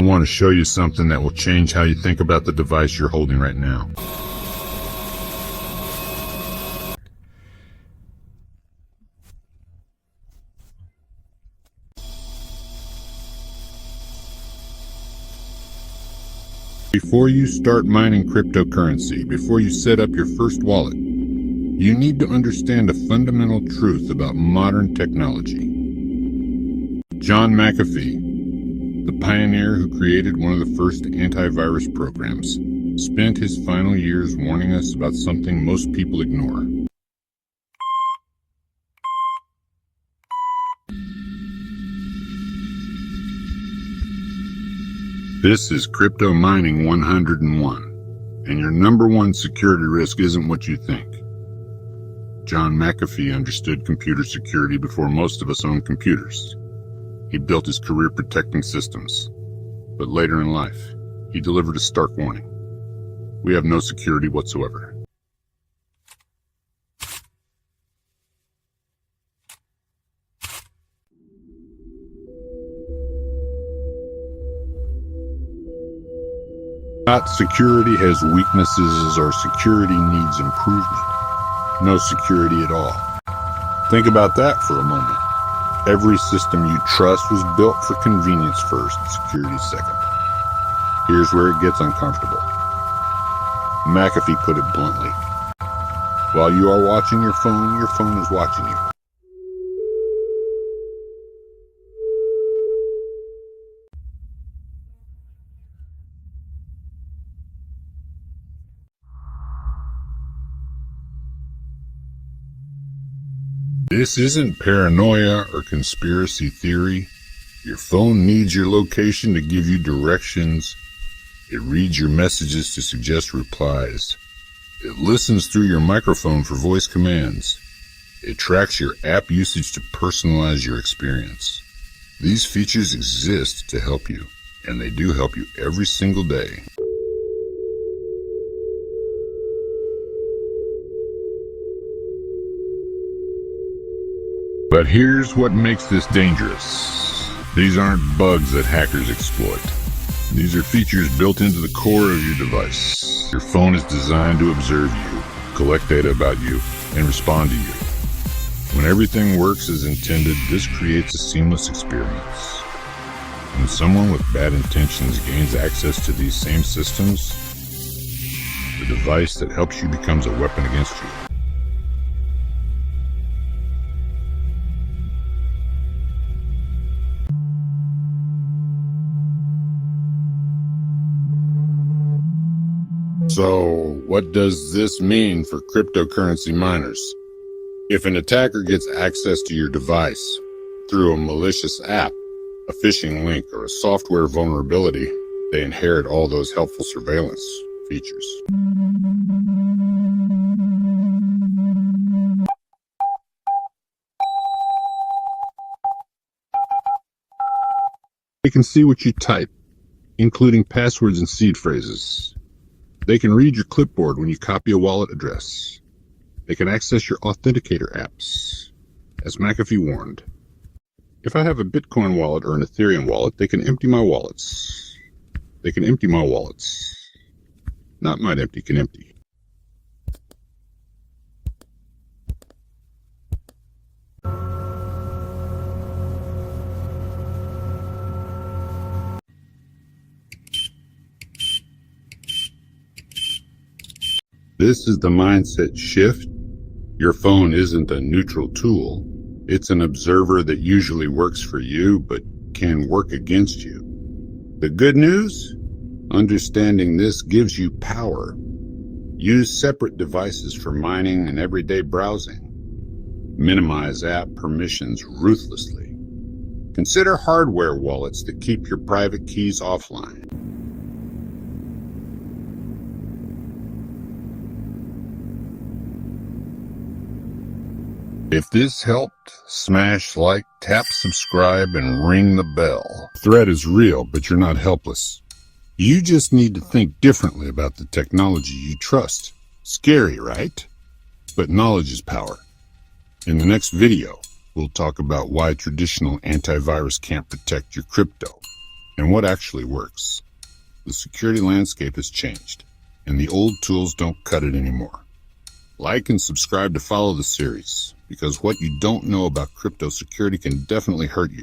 I want to show you something that will change how you think about the device you're holding right now. Before you start mining cryptocurrency, before you set up your first wallet, you need to understand a fundamental truth about modern technology. John McAfee, the pioneer who created one of the first antivirus programs, spent his final years warning us about something most people ignore. This is Crypto Mining 101, and your number one security risk isn't what you think. John McAfee understood computer security before most of us owned computers. He built his career protecting systems, but later in life, he delivered a stark warning. We have no security whatsoever. Not security has weaknesses or security needs improvement. No security at all. Think about that for a moment. Every system you trust was built for convenience first, security second. Here's where it gets uncomfortable. McAfee put it bluntly. While you are watching your phone is watching you. This isn't paranoia or conspiracy theory. Your phone needs your location to give you directions. It reads your messages to suggest replies. It listens through your microphone for voice commands. It tracks your app usage to personalize your experience. These features exist to help you, and they do help you every single day. But here's what makes this dangerous. These aren't bugs that hackers exploit. These are features built into the core of your device. Your phone is designed to observe you, collect data about you, and respond to you. When everything works as intended, this creates a seamless experience. When someone with bad intentions gains access to these same systems, the device that helps you becomes a weapon against you. So, what does this mean for cryptocurrency miners? If an attacker gets access to your device through a malicious app, a phishing link, or a software vulnerability, they inherit all those helpful surveillance features. They can see what you type, including passwords and seed phrases. They can read your clipboard when you copy a wallet address. They can access your authenticator apps. As McAfee warned, if I have a Bitcoin wallet or an Ethereum wallet, they can empty my wallets. They can empty my wallets. Not might empty, can empty. This is the mindset shift. Your phone isn't a neutral tool. It's an observer that usually works for you, but can work against you. The good news? Understanding this gives you power. Use separate devices for mining and everyday browsing. Minimize app permissions ruthlessly. Consider hardware wallets that keep your private keys offline. If this helped, smash like, tap subscribe, and ring the bell. The threat is real, but you're not helpless. You just need to think differently about the technology you trust. Scary, right? But knowledge is power. In the next video, we'll talk about why traditional antivirus can't protect your crypto. and what actually works. The security landscape has changed, and the old tools don't cut it anymore. Like and subscribe to follow the series, because what you don't know about crypto security can definitely hurt you.